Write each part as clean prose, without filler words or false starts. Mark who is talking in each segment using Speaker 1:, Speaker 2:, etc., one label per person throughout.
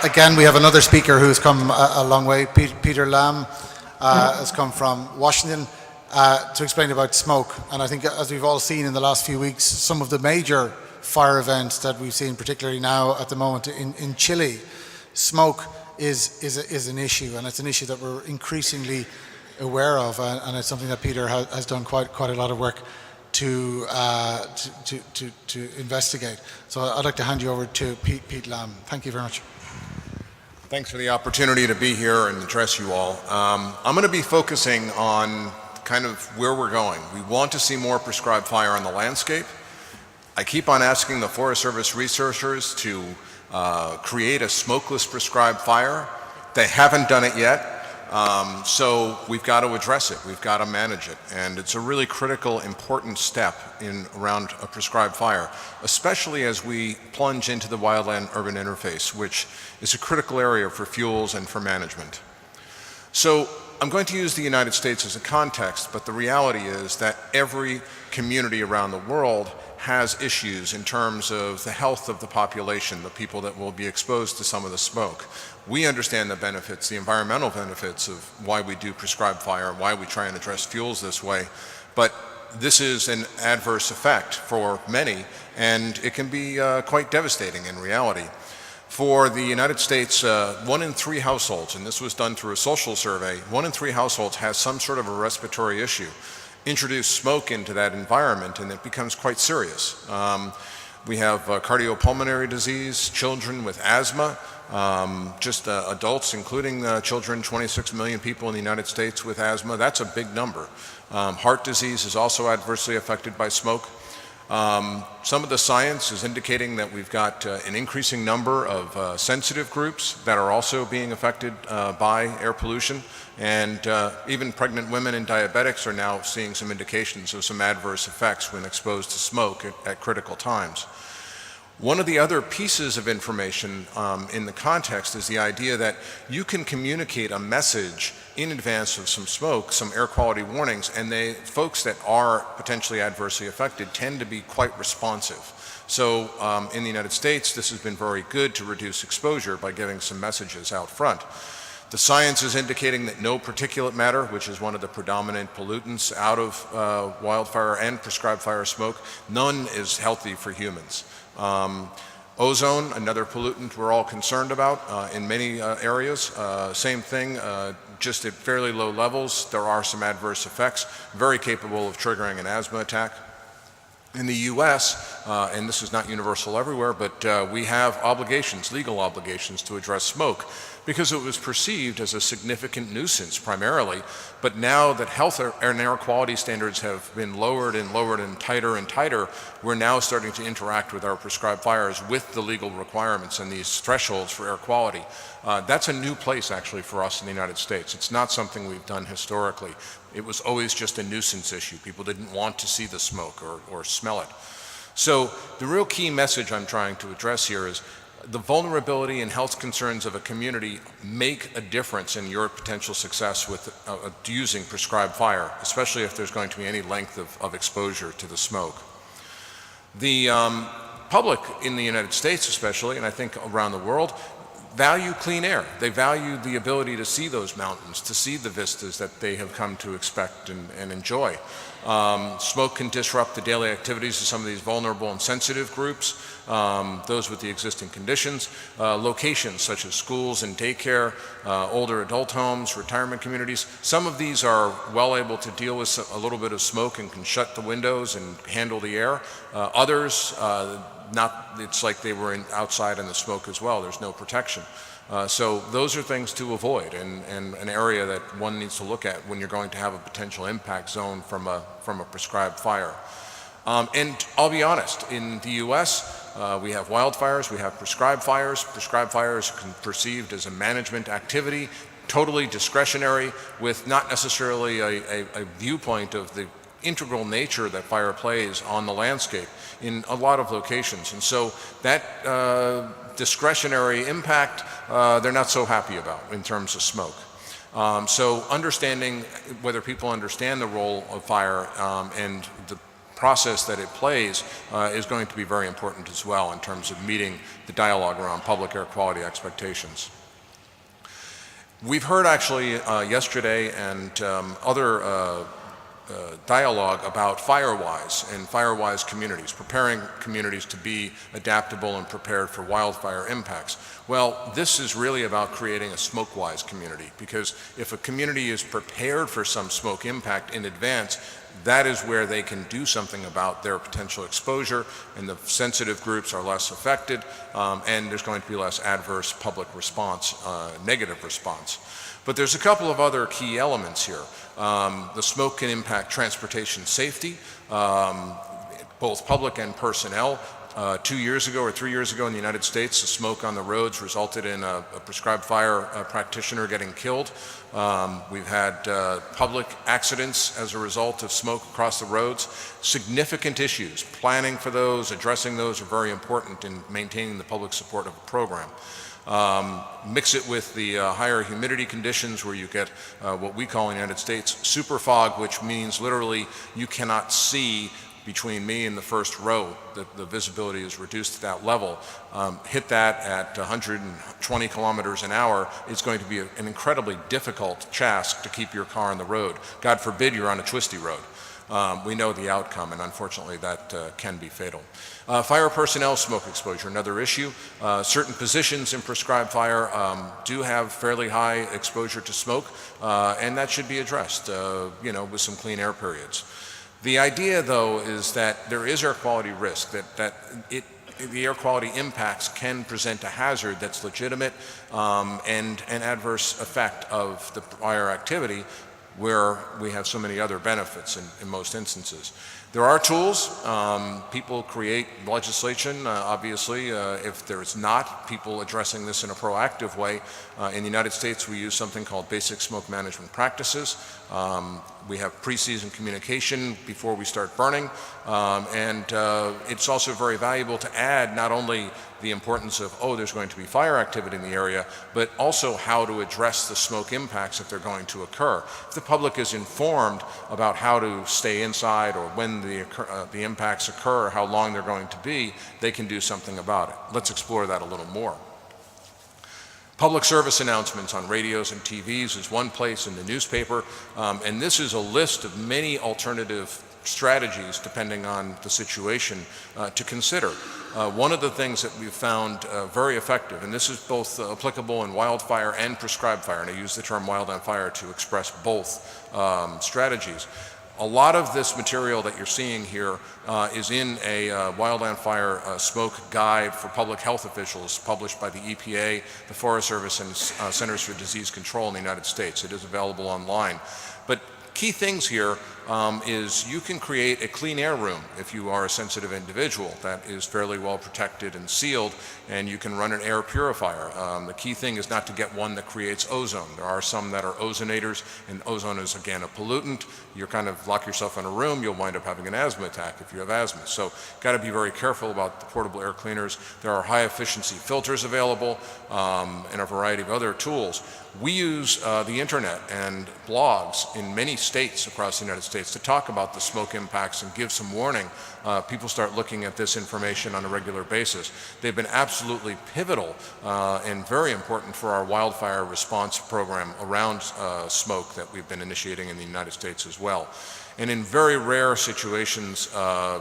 Speaker 1: Again, we have another speaker who's come a long way. Peter Lahm has come from Washington to explain about smoke. And I think, as we've all seen in the last few weeks, some of the major fire events that we've seen, particularly now at the moment in Chile, smoke is an issue, and it's an issue that we're increasingly aware of, and it's something that Peter has done quite a lot of work to investigate. So I'd like to hand you over to Pete Lahm. Thank you very much.
Speaker 2: Thanks for the opportunity to be here and address you all. I'm going to be focusing on kind of where we're going. We want to see more prescribed fire on the landscape. I keep on asking the Forest Service researchers to create a smokeless prescribed fire. They haven't done it yet. So we've got to address it, we've got to manage it, and it's a really critical, important step around a prescribed fire, especially as we plunge into the wildland-urban interface, which is a critical area for fuels and for management. So I'm going to use the United States as a context, but the reality is that every community around the world has issues in terms of the health of the population, the people that will be exposed to some of the smoke. We understand the benefits, the environmental benefits of why we do prescribed fire, why we try and address fuels this way, but this is an adverse effect for many, and it can be quite devastating in reality. For the United States, 1 in 3 households, and this was done through a social survey, 1 in 3 households has some sort of a respiratory issue. Introduce smoke into that environment and it becomes quite serious. We have cardiopulmonary disease, children with asthma, just adults, including children, 26 million people in the United States with asthma. That's a big number. Heart disease is also adversely affected by smoke. Some of the science is indicating that we've got an increasing number of sensitive groups that are also being affected by air pollution, and even pregnant women and diabetics are now seeing some indications of some adverse effects when exposed to smoke at critical times. One of the other pieces of information in the context is the idea that you can communicate a message in advance of some smoke, some air quality warnings, and folks that are potentially adversely affected tend to be quite responsive. So in the United States, this has been very good to reduce exposure by giving some messages out front. The science is indicating that no particulate matter, which is one of the predominant pollutants out of wildfire and prescribed fire smoke, none is healthy for humans. Ozone, another pollutant we're all concerned about in many areas. Same thing, just at fairly low levels, there are some adverse effects, very capable of triggering an asthma attack. In the US, and this is not universal everywhere, but we have obligations, legal obligations to address smoke because it was perceived as a significant nuisance primarily, but now that health and air quality standards have been lowered and tighter, we're now starting to interact with our prescribed fires with the legal requirements and these thresholds for air quality. That's a new place actually for us in the United States. It's not something we've done historically. It was always just a nuisance issue. People didn't want to see the smoke or smell it. So the real key message I'm trying to address here is the vulnerability and health concerns of a community make a difference in your potential success with using prescribed fire, especially if there's going to be any length of exposure to the smoke. The public in the United States especially, and I think around the world, value clean air. They value the ability to see those mountains, to see the vistas that they have come to expect and enjoy. Smoke can disrupt the daily activities of some of these vulnerable and sensitive groups, those with the existing conditions. Locations such as schools and daycare, older adult homes, retirement communities. Some of these are well able to deal with a little bit of smoke and can shut the windows and handle the air. Others, it's like they were outside in the smoke as well. There's no protection. So those are things to avoid and an area that one needs to look at when you're going to have a potential impact zone from a prescribed fire. And I'll be honest, in the US, we have wildfires, we have prescribed fires. Prescribed fires are perceived as a management activity, totally discretionary, with not necessarily a viewpoint of the integral nature that fire plays on the landscape in a lot of locations. And so that discretionary impact, they're not so happy about in terms of smoke. So understanding whether people understand the role of fire and the process that it plays is going to be very important as well in terms of meeting the dialogue around public air quality expectations. We've heard actually yesterday and other dialogue about FireWise and FireWise communities, preparing communities to be adaptable and prepared for wildfire impacts. Well, this is really about creating a SmokeWise community, because if a community is prepared for some smoke impact in advance, that is where they can do something about their potential exposure, and the sensitive groups are less affected, and there's going to be less adverse public response, negative response. But there's a couple of other key elements here. The smoke can impact transportation safety, both public and personnel. 2 years ago or 3 years ago in the United States, the smoke on the roads resulted in a prescribed fire practitioner getting killed. We've had public accidents as a result of smoke across the roads. Significant issues. Planning for those, addressing those are very important in maintaining the public support of a program. Mix it with the higher humidity conditions, where you get what we call in the United States super fog, which means literally you cannot see between me and the first row. The visibility is reduced to that level. Hit that at 120 kilometers an hour, it's going to be an incredibly difficult task to keep your car on the road. God forbid you're on a twisty road. We know the outcome, and unfortunately that can be fatal. Fire personnel smoke exposure, another issue. Certain positions in prescribed fire do have fairly high exposure to smoke, and that should be addressed, with some clean air periods. The idea, though, is that there is air quality risk, that the air quality impacts can present a hazard that's legitimate, and an adverse effect of the fire activity, where we have so many other benefits in most instances. There are tools. People create legislation, obviously. If there's not people addressing this in a proactive way, in the United States we use something called basic smoke management practices. We have pre-season communication before we start burning, and it's also very valuable to add not only the importance of, there's going to be fire activity in the area, but also how to address the smoke impacts if they're going to occur. If the public is informed about how to stay inside, or when the impacts occur, how long they're going to be, they can do something about it. Let's explore that a little more. Public service announcements on radios and TVs is one place, in the newspaper, and this is a list of many alternative strategies, depending on the situation, to consider. One of the things that we've found very effective, and this is both applicable in wildfire and prescribed fire, and I use the term wildland fire to express both strategies. A lot of this material that you're seeing here is in a wildland fire smoke guide for public health officials, published by the EPA, the Forest Service, and Centers for Disease Control in the United States. It is available online. But key things here is you can create a clean air room if you are a sensitive individual that is fairly well protected and sealed, and you can run an air purifier. The key thing is not to get one that creates ozone. There are some that are ozonators, and ozone is, again, a pollutant. You kind of lock yourself in a room, you'll wind up having an asthma attack if you have asthma. So got to be very careful about the portable air cleaners. There are high efficiency filters available, and a variety of other tools. We use the internet and blogs in many states across the United States to talk about the smoke impacts and give some warning. People start looking at this information on a regular basis. They've been absolutely pivotal and very important for our wildfire response program around smoke that we've been initiating in the United States as well. And in very rare situations,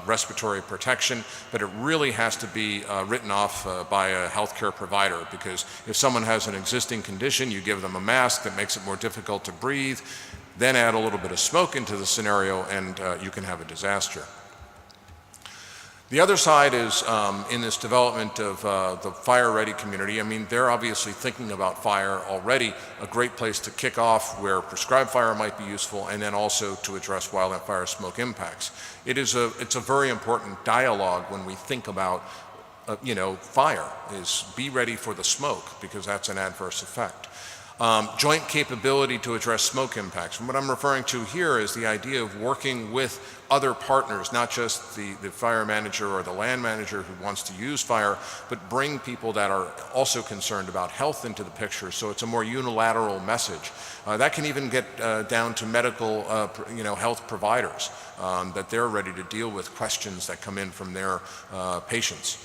Speaker 2: respiratory protection, but it really has to be written off by a healthcare provider, because if someone has an existing condition, you give them a mask that makes it more difficult to breathe, then add a little bit of smoke into the scenario, and you can have a disaster. The other side is in this development of the fire-ready community. I mean, they're obviously thinking about fire already, a great place to kick off where prescribed fire might be useful, and then also to address wildland fire smoke impacts. It's a very important dialogue when we think about fire, is be ready for the smoke, because that's an adverse effect. Joint capability to address smoke impacts. And what I'm referring to here is the idea of working with other partners, not just the fire manager or the land manager who wants to use fire, but bring people that are also concerned about health into the picture, so it's a more unilateral message. That can even get down to medical health providers, that they're ready to deal with questions that come in from their patients.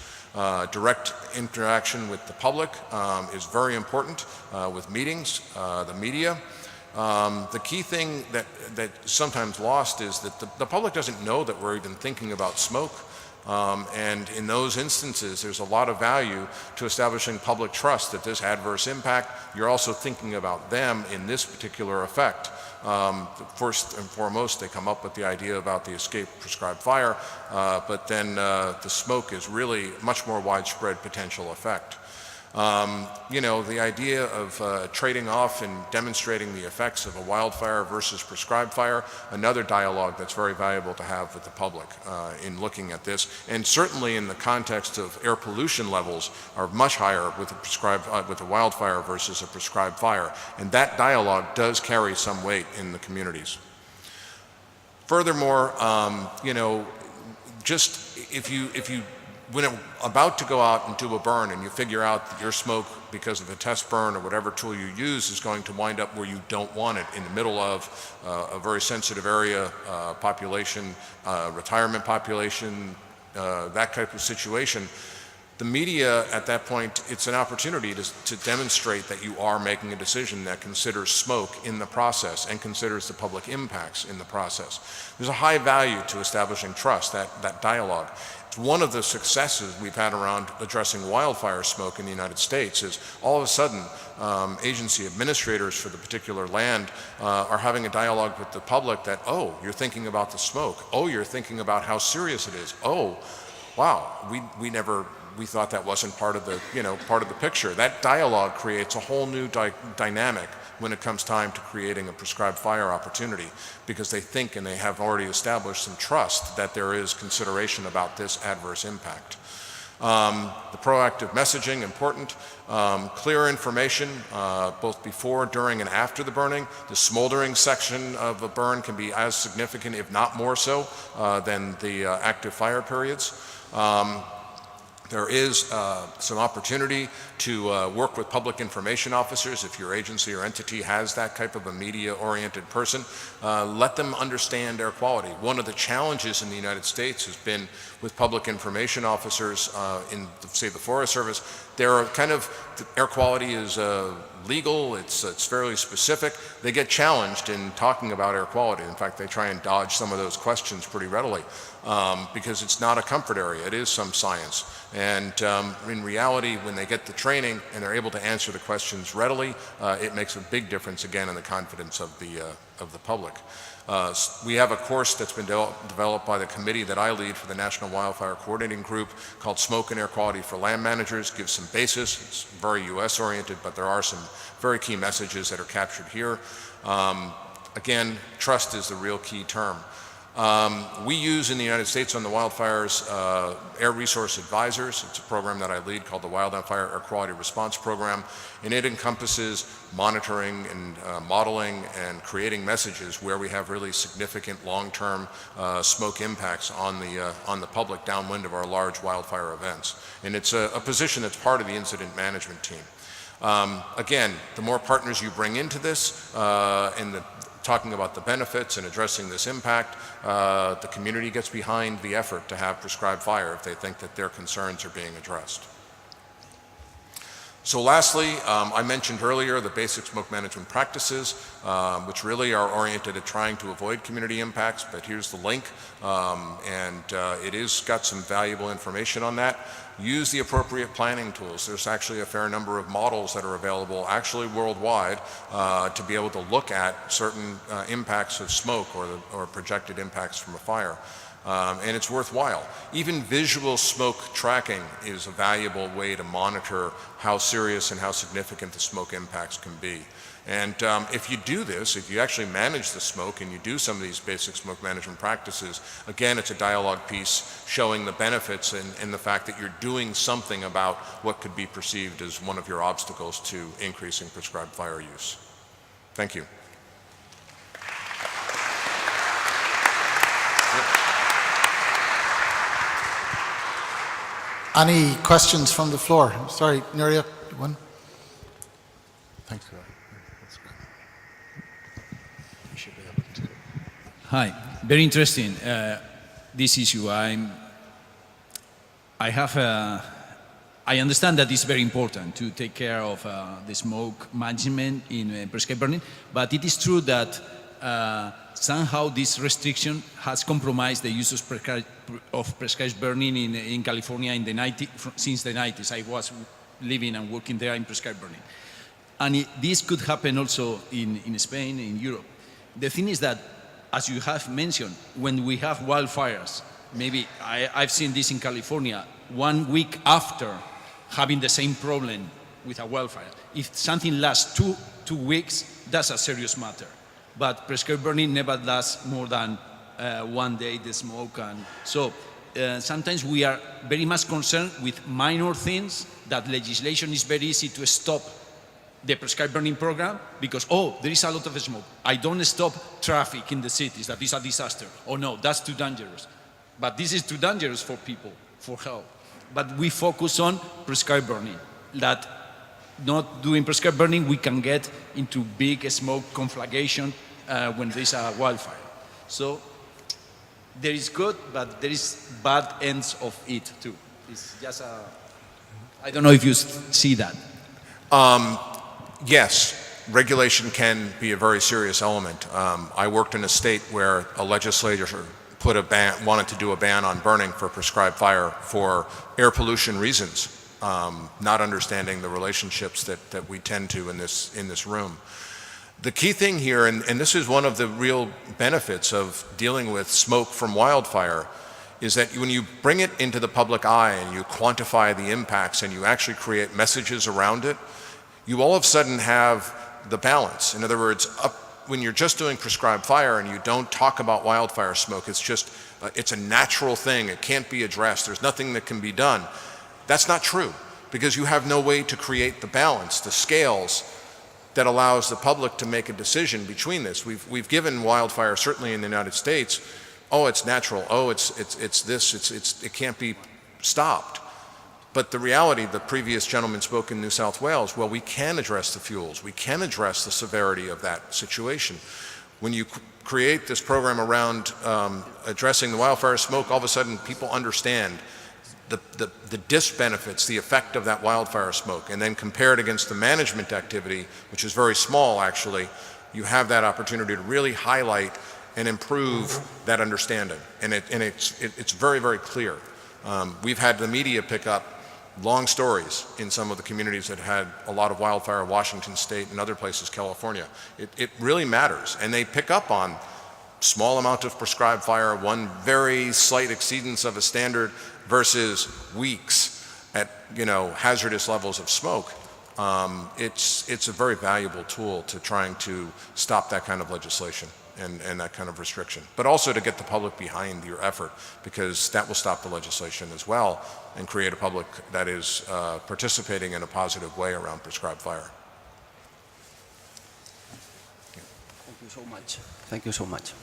Speaker 2: Direct interaction with the public is very important with meetings, the media. The key thing that's sometimes lost is that the public doesn't know that we're even thinking about smoke. And in those instances, there's a lot of value to establishing public trust that this adverse impact, you're also thinking about them in this particular effect. First and foremost, they come up with the idea about the escape prescribed fire, but then the smoke is really much more widespread potential effect. The idea of trading off and demonstrating the effects of a wildfire versus prescribed fire, another dialogue that's very valuable to have with the public in looking at this. And certainly in the context of air pollution levels are much higher with a wildfire versus a prescribed fire. And that dialogue does carry some weight in the communities. Furthermore, just if you when I'm about to go out and do a burn and you figure out that your smoke, because of a test burn or whatever tool you use, is going to wind up where you don't want it, in the middle of a very sensitive area, population, retirement population, that type of situation, the media at that point, it's an opportunity to demonstrate that you are making a decision that considers smoke in the process and considers the public impacts in the process. There's a high value to establishing trust, that dialogue. It's one of the successes we've had around addressing wildfire smoke in the United States is all of a sudden agency administrators for the particular land are having a dialogue with the public that, oh, you're thinking about the smoke. Oh, you're thinking about how serious it is. Oh, wow, we thought that wasn't part of the picture. That dialogue creates a whole new dynamic when it comes time to creating a prescribed fire opportunity, because they think and they have already established some trust that there is consideration about this adverse impact. The proactive messaging, important. Clear information, both before, during, and after the burning. The smoldering section of a burn can be as significant, if not more so, than the active fire periods. There is some opportunity to work with public information officers. If your agency or entity has that type of a media-oriented person, let them understand air quality. One of the challenges in the United States has been with public information officers in, say, the Forest Service. They're air quality is legal, it's fairly specific. They get challenged in talking about air quality. In fact, they try and dodge some of those questions pretty readily because it's not a comfort area, it is some science. And in reality, when they get the training and they're able to answer the questions readily, it makes a big difference again in the confidence of the public. We have a course that's been developed by the committee that I lead for the National Wildfire Coordinating Group called Smoke and Air Quality for Land Managers. Gives some basis. It's very U.S. oriented, but there are some very key messages that are captured here. Again, trust is the real key term. We use in the United States on the wildfires Air Resource Advisors. It's a program that I lead called the Wildland Fire Air Quality Response Program, and it encompasses monitoring and modeling and creating messages where we have really significant long-term smoke impacts on the public downwind of our large wildfire events. And it's a position that's part of the incident management team. Again, the more partners you bring into this and talking about the benefits and addressing this impact, the community gets behind the effort to have prescribed fire if they think that their concerns are being addressed. So lastly, I mentioned earlier the basic smoke management practices, which really are oriented at trying to avoid community impacts, but here's the link, and it is got some valuable information on that. Use the appropriate planning tools. There's actually a fair number of models that are available actually worldwide to be able to look at certain impacts of smoke or projected impacts from a fire. and it's worthwhile. Even visual smoke tracking is a valuable way to monitor how serious and how significant the smoke impacts can be. And if you do this, if you actually manage the smoke and you do some of these basic smoke management practices, again, it's a dialogue piece showing the benefits and the fact that you're doing something about what could be perceived as one of your obstacles to increasing prescribed fire use. Thank you.
Speaker 1: Any questions from the floor? Sorry, Nuria, one. Thanks. That's great. You should be able to.
Speaker 3: Hi, very interesting this issue. I understand that it's very important to take care of the smoke management in prescribed burning, but it is true that somehow this restriction has compromised the use of prescribed burning in California since the 90s. I was living and working there in prescribed burning. And this could happen also in Spain, in Europe. The thing is that, as you have mentioned, when we have wildfires, maybe I've seen this in California, 1 week after having the same problem with a wildfire. If something lasts two weeks, that's a serious matter. But prescribed burning never lasts more than 1 day, the smoke. And so sometimes we are very much concerned with minor things that legislation is very easy to stop the prescribed burning program because, oh, there is a lot of smoke. I don't stop traffic in the cities, that is a disaster. Oh no, that's too dangerous. But this is too dangerous for people, for health. But we focus on prescribed burning, that not doing prescribed burning, we can get into big smoke conflagration when there's a wildfire. So there is good, but there is bad ends of it too. It's just I don't know if you see that.
Speaker 2: Yes, regulation can be a very serious element. I worked in a state where a legislature wanted to do a ban on burning for prescribed fire for air pollution reasons, not understanding the relationships that we tend to in this room. The key thing here, and this is one of the real benefits of dealing with smoke from wildfire, is that when you bring it into the public eye and you quantify the impacts and you actually create messages around it, you all of a sudden have the balance. In other words, when you're just doing prescribed fire and you don't talk about wildfire smoke, it's a natural thing, it can't be addressed, there's nothing that can be done. That's not true, because you have no way to create the balance, the scales that allows the public to make a decision between this. We've given wildfire, certainly in the United States, oh, it's natural, oh, it can't be stopped. But the reality, the previous gentleman spoke in New South Wales, well, we can address the fuels, we can address the severity of that situation. When you create this program around addressing the wildfire smoke, all of a sudden people understand the disbenefits, the effect of that wildfire smoke, and then compare it against the management activity, which is very small actually, you have that opportunity to really highlight and improve that understanding. And it's very, very clear. We've had the media pick up long stories in some of the communities that had a lot of wildfire, Washington State and other places, California. It really matters, and they pick up on small amount of prescribed fire, one very slight exceedance of a standard versus weeks at hazardous levels of smoke. It's a very valuable tool to trying to stop that kind of legislation and that kind of restriction, but also to get the public behind your effort, because that will stop the legislation as well and create a public that is participating in a positive way around prescribed fire.
Speaker 4: Thank you so much. Thank you so much.